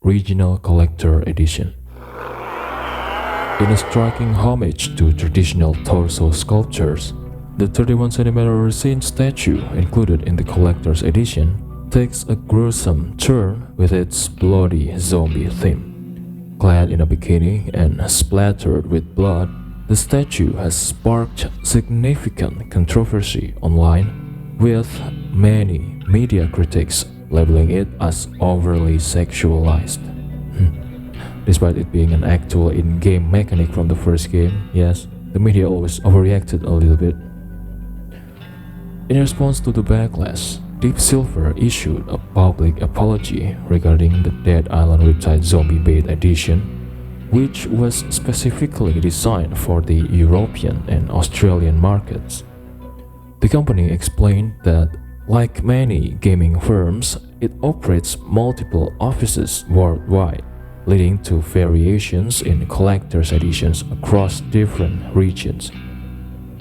Regional Collector Edition. In a striking homage to traditional torso sculptures, the 31cm resin statue included in the Collector's Edition takes a gruesome turn with its bloody zombie theme. Clad in a bikini and splattered with blood, the statue has sparked significant controversy online, with many media critics labeling it as overly sexualized. Despite it being an actual in-game mechanic from the first game, yes, the media always overreacted a little bit. In response to the backlash, Deep Silver issued a public apology regarding the Dead Island Riptide Zombie Bait Edition, which was specifically designed for the European and Australian markets. The company explained that, like many gaming firms, it operates multiple offices worldwide, leading to variations in collector's editions across different regions.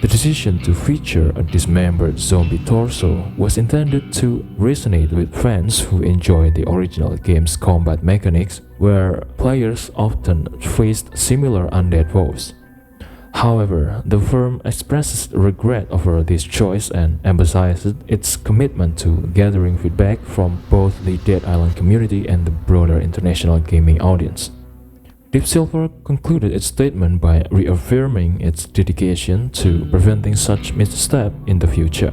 The decision to feature a dismembered zombie torso was intended to resonate with fans who enjoy the original game's combat mechanics, where players often faced similar undead foes. However, the firm expresses regret over this choice and emphasizes its commitment to gathering feedback from both the Dead Island community and the broader international gaming audience. Deep Silver concluded its statement by reaffirming its dedication to preventing such misstep in the future,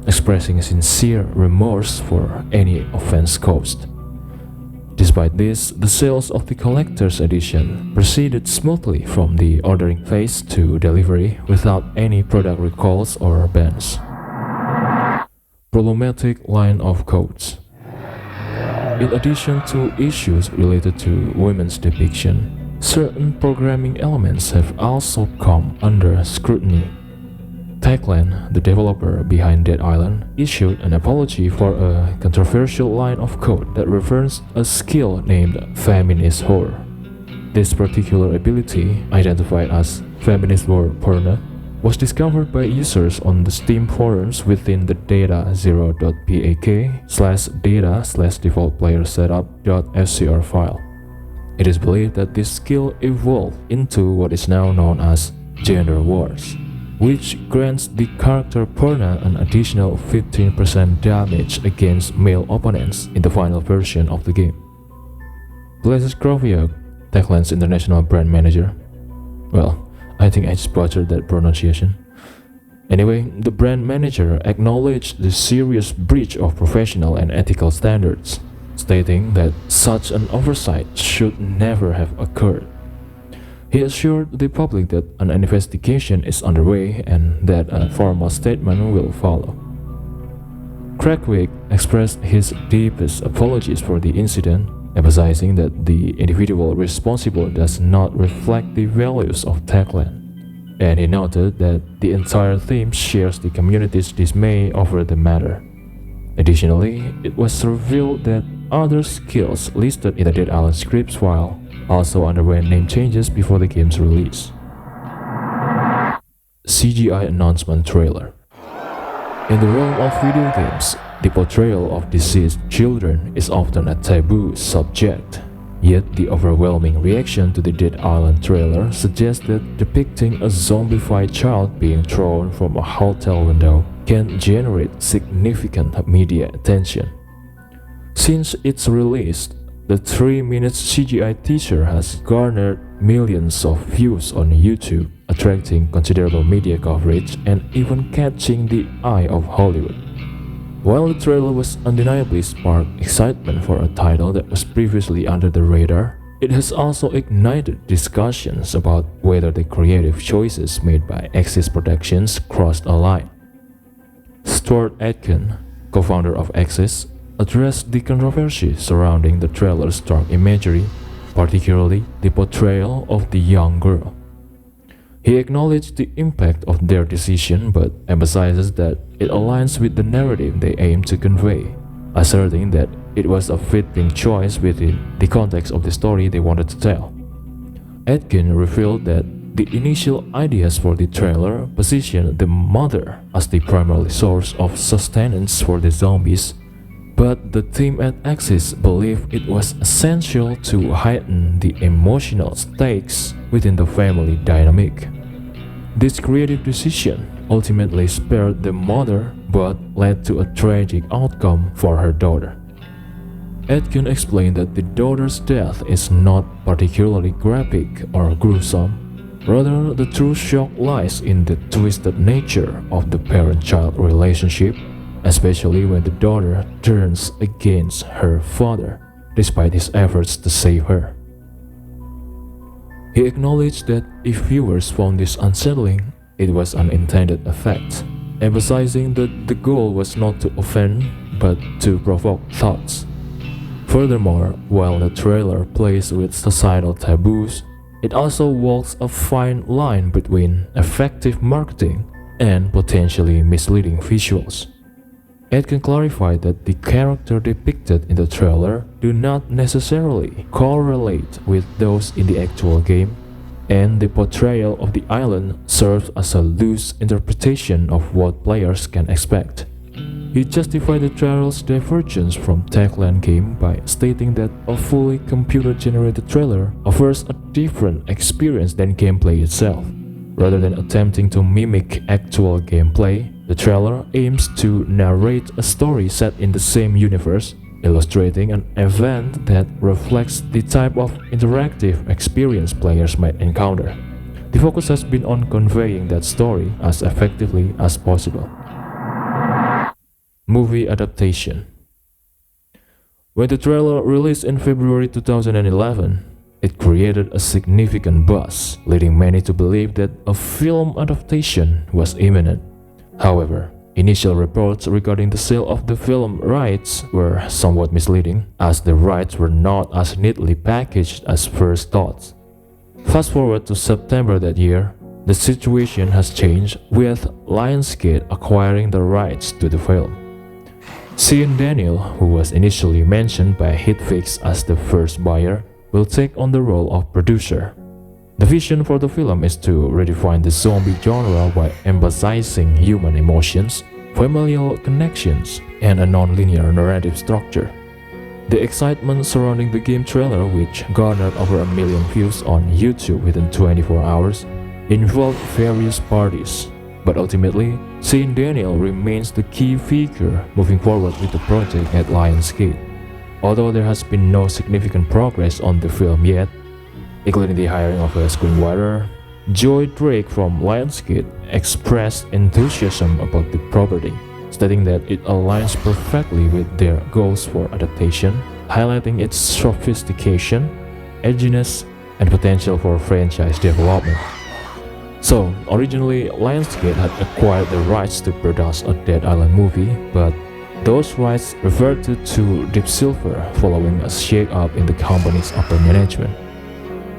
expressing sincere remorse for any offense caused. Despite this, the sales of the Collector's Edition proceeded smoothly from the ordering phase to delivery without any product recalls or bans. Problematic line of codes. In addition to issues related to women's depiction, certain programming elements have also come under scrutiny. Techland, the developer behind Dead Island, issued an apology for a controversial line of code that referenced a skill named Feminist Whore. This particular ability, identified as Feminist Whore Porno, was discovered by users on the Steam forums within the data0.pak/data/defaultplayersetup.scr file. It is believed that this skill evolved into what is now known as Gender Wars, which grants the character Purna an additional 15% damage against male opponents in the final version of the game. Blaise Kroviak, Techland's international brand manager. Well, I think I just butchered that pronunciation. Anyway, the brand manager acknowledged the serious breach of professional and ethical standards, stating that such an oversight should never have occurred. He assured the public that an investigation is underway and that a formal statement will follow. Craigwick expressed his deepest apologies for the incident, emphasizing that the individual responsible does not reflect the values of Techland, and he noted that the entire team shares the community's dismay over the matter. Additionally, it was revealed that other skills listed in the Dead Island scripts file also underwent name changes before the game's release. CGI announcement trailer. In the realm of video games, the portrayal of deceased children is often a taboo subject. Yet the overwhelming reaction to the Dead Island trailer suggests that depicting a zombified child being thrown from a hotel window can generate significant media attention. Since its release, the 3-minute CGI teaser has garnered millions of views on YouTube, attracting considerable media coverage and even catching the eye of Hollywood. While the trailer was undeniably sparked excitement for a title that was previously under the radar, it has also ignited discussions about whether the creative choices made by Axis Productions crossed a line. Stuart Atkin, co-founder of Axis, addressed the controversy surrounding the trailer's dark imagery, particularly the portrayal of the young girl. He acknowledged the impact of their decision but emphasizes that it aligns with the narrative they aim to convey, asserting that it was a fitting choice within the context of the story they wanted to tell. Atkin revealed that the initial ideas for the trailer positioned the mother as the primary source of sustenance for the zombies, but the team at Axis believed it was essential to heighten the emotional stakes within the family dynamic. This creative decision ultimately spared the mother but led to a tragic outcome for her daughter. Atkin explained that the daughter's death is not particularly graphic or gruesome. Rather, the true shock lies in the twisted nature of the parent-child relationship, especially when the daughter turns against her father despite his efforts to save her. He acknowledged that if viewers found this unsettling, it was an intended effect, emphasizing that the goal was not to offend but to provoke thoughts. Furthermore, while the trailer plays with societal taboos, it also walks a fine line between effective marketing and potentially misleading visuals. Atkin clarified that the character depicted in the trailer do not necessarily correlate with those in the actual game, and the portrayal of the island serves as a loose interpretation of what players can expect. He justified the trailer's divergence from Techland game by stating that a fully computer-generated trailer offers a different experience than gameplay itself. Rather than attempting to mimic actual gameplay, the trailer aims to narrate a story set in the same universe, illustrating an event that reflects the type of interactive experience players might encounter. The focus has been on conveying that story as effectively as possible. Movie adaptation. When the trailer released in February 2011, it created a significant buzz, leading many to believe that a film adaptation was imminent. However, initial reports regarding the sale of the film rights were somewhat misleading, as the rights were not as neatly packaged as first thought. Fast forward to September that year, the situation has changed, with Lionsgate acquiring the rights to the film. Sean Daniel, who was initially mentioned by Hitfix as the first buyer, will take on the role of producer. The vision for the film is to redefine the zombie genre by emphasizing human emotions, familial connections, and a non-linear narrative structure. The excitement surrounding the game trailer, which garnered over 1 million views on YouTube within 24 hours, involved various parties, but ultimately, Sean Daniel remains the key figure moving forward with the project at Lionsgate. Although there has been no significant progress on the film yet, including the hiring of a screenwriter, Joy Drake from Lionsgate expressed enthusiasm about the property, stating that it aligns perfectly with their goals for adaptation, highlighting its sophistication, edginess, and potential for franchise development. So, originally, Lionsgate had acquired the rights to produce a Dead Island movie, but those rights reverted to Deep Silver following a shake-up in the company's upper management.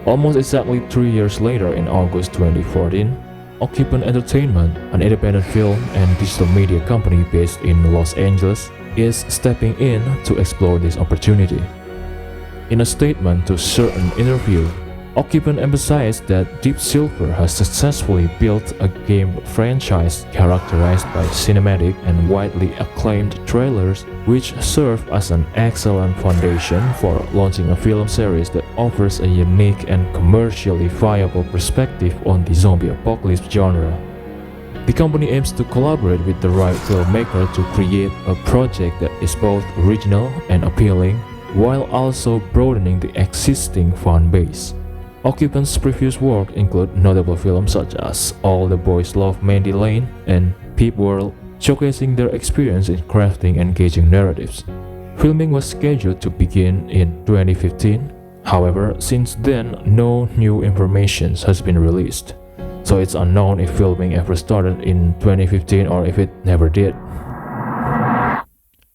Almost exactly 3 years later, in August 2014, Occupant Entertainment, an independent film and digital media company based in Los Angeles, is stepping in to explore this opportunity. In a statement to certain interview, Occupant emphasized that Deep Silver has successfully built a game franchise characterized by cinematic and widely acclaimed trailers, which serve as an excellent foundation for launching a film series that offers a unique and commercially viable perspective on the zombie apocalypse genre. The company aims to collaborate with the right filmmaker to create a project that is both original and appealing, while also broadening the existing fan base. Occupant's previous work include notable films such as All the Boys Love Mandy Lane and Peep World, showcasing their experience in crafting engaging narratives. Filming was scheduled to begin in 2015. However, since then, no new information has been released, so it's unknown if filming ever started in 2015 or if it never did.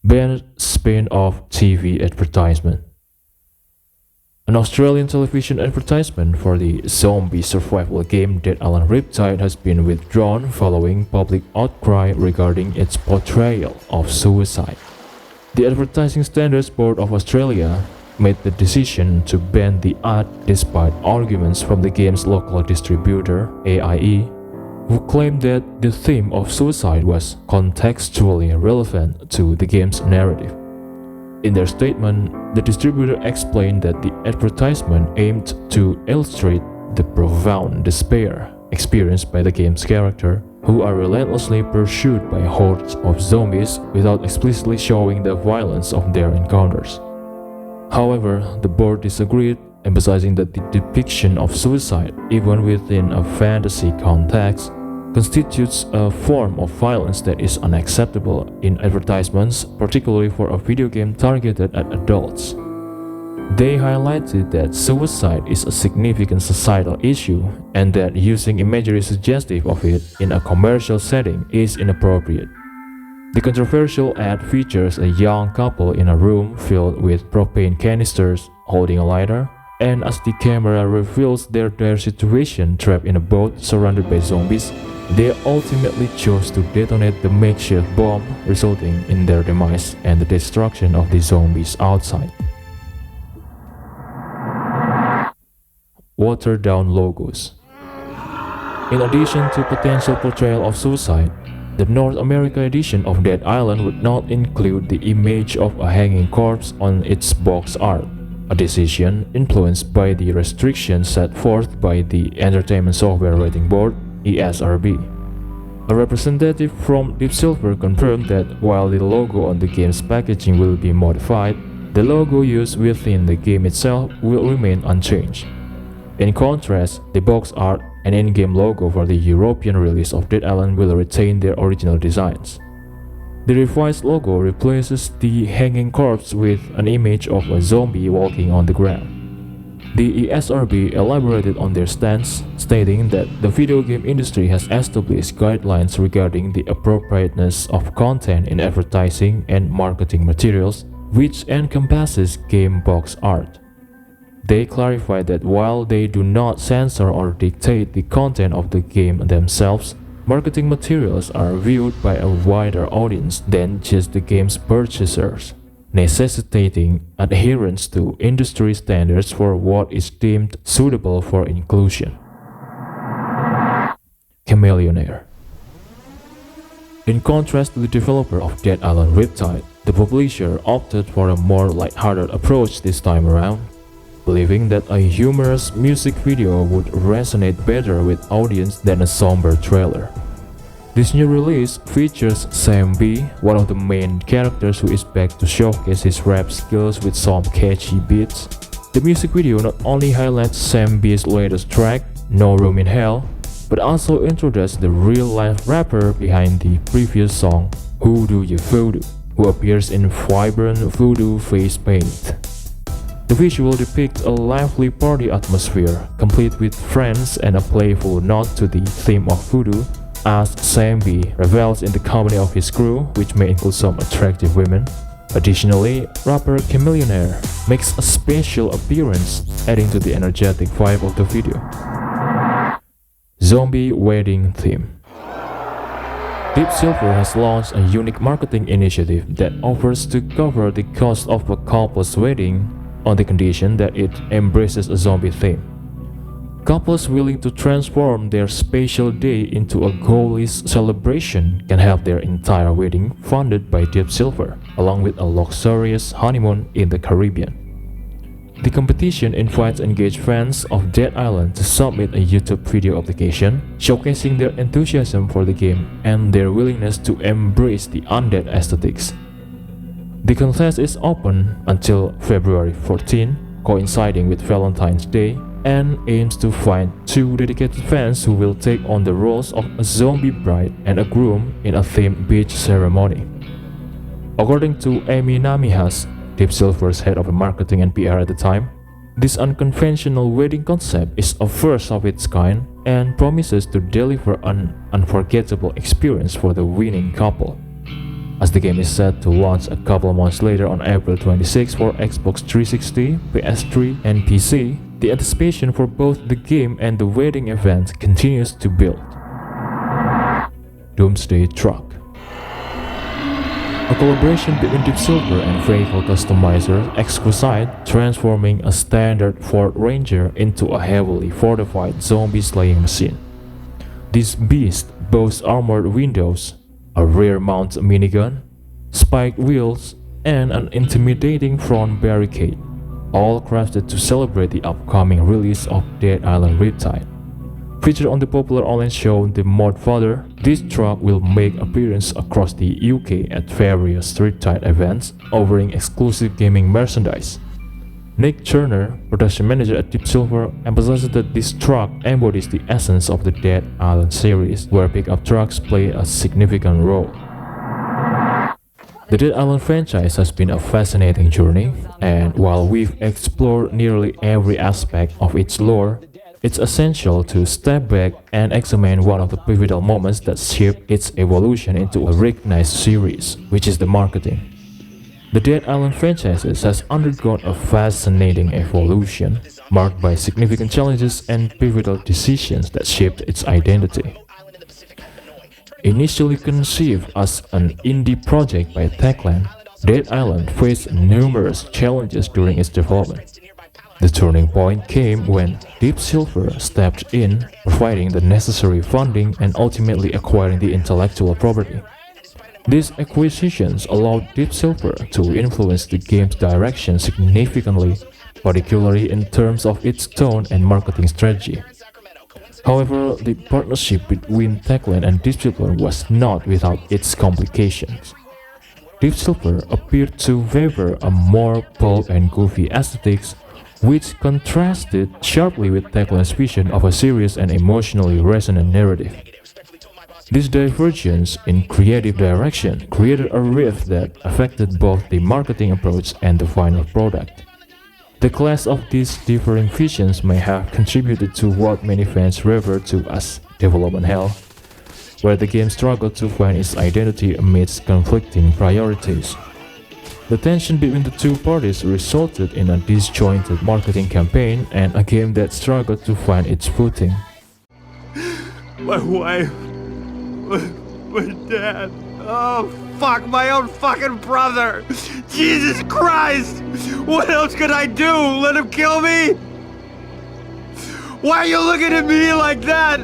Banned spin-off TV advertisement. An Australian television advertisement for the zombie survival game Dead Island Riptide has been withdrawn following public outcry regarding its portrayal of suicide. The Advertising Standards Board of Australia made the decision to ban the ad despite arguments from the game's local distributor, AIE, who claimed that the theme of suicide was contextually relevant to the game's narrative. In their statement, the distributor explained that the advertisement aimed to illustrate the profound despair experienced by the game's character, who are relentlessly pursued by hordes of zombies without explicitly showing the violence of their encounters. However, the board disagreed, emphasizing that the depiction of suicide, even within a fantasy context, constitutes a form of violence that is unacceptable in advertisements, particularly for a video game targeted at adults. They highlighted that suicide is a significant societal issue and that using imagery suggestive of it in a commercial setting is inappropriate. The controversial ad features a young couple in a room filled with propane canisters holding a lighter, and as the camera reveals their situation trapped in a boat surrounded by zombies, they ultimately chose to detonate the makeshift bomb, resulting in their demise and the destruction of the zombies outside. Watered-down logos. In addition to potential portrayal of suicide, the North America edition of Dead Island would not include the image of a hanging corpse on its box art, a decision influenced by the restrictions set forth by the Entertainment Software Rating Board (ESRB). A representative from Deep Silver confirmed that while the logo on the game's packaging will be modified, the logo used within the game itself will remain unchanged. In contrast, the box art and in-game logo for the European release of Dead Island will retain their original designs. The revised logo replaces the hanging corpse with an image of a zombie walking on the ground. The ESRB elaborated on their stance, stating that the video game industry has established guidelines regarding the appropriateness of content in advertising and marketing materials, which encompasses game box art. They clarified that while they do not censor or dictate the content of the game themselves, marketing materials are viewed by a wider audience than just the game's purchasers, necessitating adherence to industry standards for what is deemed suitable for inclusion. Chamillionaire. In contrast to the developer of Dead Island Riptide, the publisher opted for a more lighthearted approach this time around, believing that a humorous music video would resonate better with audience than a somber trailer. This new release features Sam B, one of the main characters who is back to showcase his rap skills with some catchy beats. The music video not only highlights Sam B's latest track, No Room in Hell, but also introduces the real-life rapper behind the previous song, Who Do You Voodoo, who appears in vibrant voodoo face paint. The visual depicts a lively party atmosphere, complete with friends and a playful nod to the theme of voodoo, as Sam B revels in the company of his crew, which may include some attractive women. Additionally, rapper Chamillionaire makes a special appearance, adding to the energetic vibe of the video. Zombie Wedding Theme. Deep Silver has launched a unique marketing initiative that offers to cover the cost of a couple's wedding on the condition that it embraces a zombie theme. Couples willing to transform their special day into a goalless celebration can have their entire wedding funded by Deep Silver, along with a luxurious honeymoon in the Caribbean. The competition invites engaged fans of Dead Island to submit a YouTube video application showcasing their enthusiasm for the game and their willingness to embrace the undead aesthetics. The contest is open until February 14, coinciding with Valentine's Day, and aims to find 2 dedicated fans who will take on the roles of a zombie bride and a groom in a themed beach ceremony. According to Amy Namihas, Deep Silver's head of marketing and PR at the time, this unconventional wedding concept is a first of its kind and promises to deliver an unforgettable experience for the winning couple. As the game is set to launch a couple months later on April 26 for Xbox 360, PS3, and PC, the anticipation for both the game and the wedding event continues to build. Doomsday Truck. A collaboration between Deep Silver and vehicle customizer Exquisite, transforming a standard Ford Ranger into a heavily fortified zombie slaying machine. This beast boasts armored windows, a rear-mount minigun, spiked wheels, and an intimidating front barricade, all crafted to celebrate the upcoming release of Dead Island Riptide. Featured on the popular online show The Modfather, this truck will make appearances across the UK at various Riptide events, offering exclusive gaming merchandise. Nick Turner, production manager at Deep Silver, emphasizes that this truck embodies the essence of the Dead Island series, where pickup trucks play a significant role. The Dead Island franchise has been a fascinating journey, and while we've explored nearly every aspect of its lore, it's essential to step back and examine one of the pivotal moments that shaped its evolution into a recognized series, which is the marketing. The Dead Island franchise has undergone a fascinating evolution, marked by significant challenges and pivotal decisions that shaped its identity. Initially conceived as an indie project by Techland, Dead Island faced numerous challenges during its development. The turning point came when Deep Silver stepped in, providing the necessary funding and ultimately acquiring the intellectual property. These acquisitions allowed Deep Silver to influence the game's direction significantly, particularly in terms of its tone and marketing strategy. However, the partnership between Techland and Deep Silver was not without its complications. Deep Silver appeared to favor a more pulp and goofy aesthetics, which contrasted sharply with Techland's vision of a serious and emotionally resonant narrative. This divergence in creative direction created a rift that affected both the marketing approach and the final product. The clash of these differing visions may have contributed to what many fans refer to as development hell, where the game struggled to find its identity amidst conflicting priorities. The tension between the two parties resulted in a disjointed marketing campaign and a game that struggled to find its footing. My wife, my dad, oh fuck, my own fucking brother! Jesus Christ! What else could I do? Let him kill me? Why are you looking at me like that?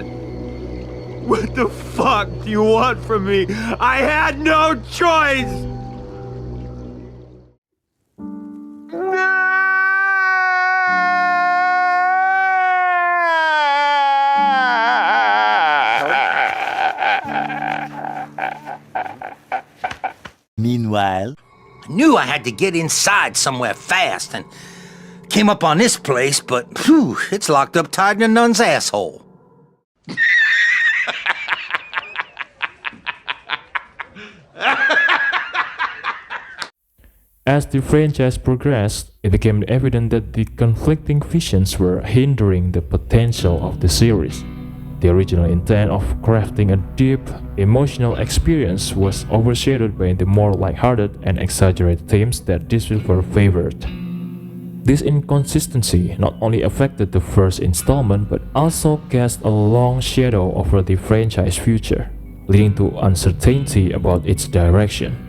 What the fuck do you want from me? I had no choice! Meanwhile, I knew I had to get inside somewhere fast and came up on this place, but phew, it's locked up tight in a nun's asshole. As the franchise progressed, it became evident that the conflicting visions were hindering the potential of the series. The original intent of crafting a deep, emotional experience was overshadowed by the more lighthearted and exaggerated themes that Deep Silver favored. This inconsistency not only affected the first installment but also cast a long shadow over the franchise's future, leading to uncertainty about its direction.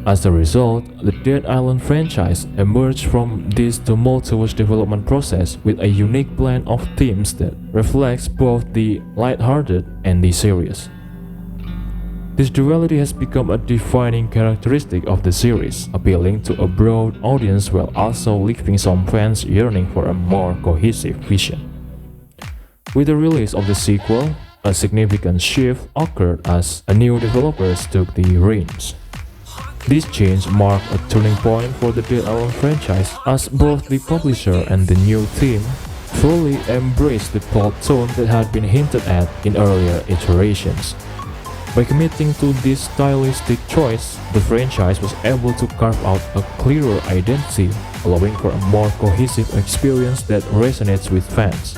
As a result, the Dead Island franchise emerged from this tumultuous development process with a unique blend of themes that reflects both the lighthearted and the serious. This duality has become a defining characteristic of the series, appealing to a broad audience while also leaving some fans yearning for a more cohesive vision. With the release of the sequel, a significant shift occurred as new developers took the reins. This change marked a turning point for the Dead Island franchise as both the publisher and the new team fully embraced the pulp tone that had been hinted at in earlier iterations. By committing to this stylistic choice, the franchise was able to carve out a clearer identity, allowing for a more cohesive experience that resonates with fans.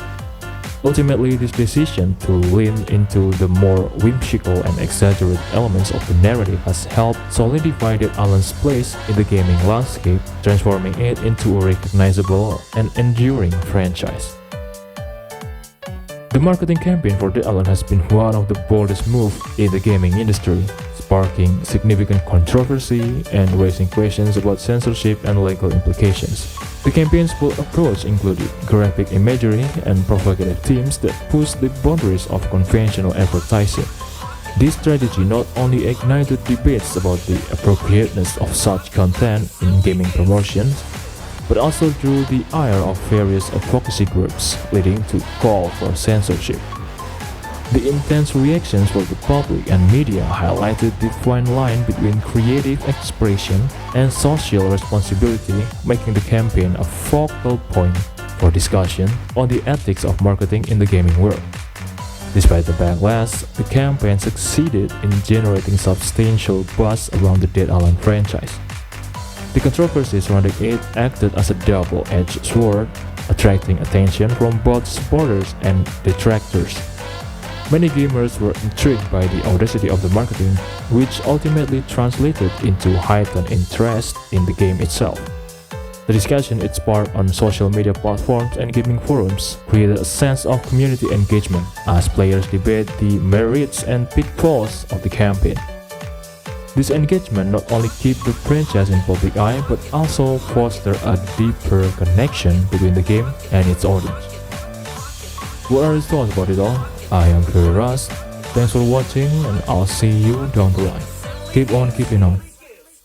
Ultimately, this decision to lean into the more whimsical and exaggerated elements of the narrative has helped solidify Dead Island's place in the gaming landscape, transforming it into a recognizable and enduring franchise. The marketing campaign for Dead Island has been one of the boldest moves in the gaming industry, sparking significant controversy and raising questions about censorship and legal implications. The campaign's bold approach included graphic imagery and provocative themes that pushed the boundaries of conventional advertising. This strategy not only ignited debates about the appropriateness of such content in gaming promotions, but also drew the ire of various advocacy groups, leading to call for censorship. The intense reactions from the public and media highlighted the fine line between creative expression and social responsibility, making the campaign a focal point for discussion on the ethics of marketing in the gaming world. Despite the backlash, the campaign succeeded in generating substantial buzz around the Dead Island franchise. The controversy surrounding it acted as a double-edged sword, attracting attention from both supporters and detractors. Many gamers were intrigued by the audacity of the marketing, which ultimately translated into heightened interest in the game itself. The discussion it sparked on social media platforms and gaming forums created a sense of community engagement as players debate the merits and pitfalls of the campaign. This engagement not only kept the franchise in public eye but also fostered a deeper connection between the game and its audience. What are your thoughts about it all? I am Russ. Thanks for watching and I'll see you down the line. Keep on keeping on.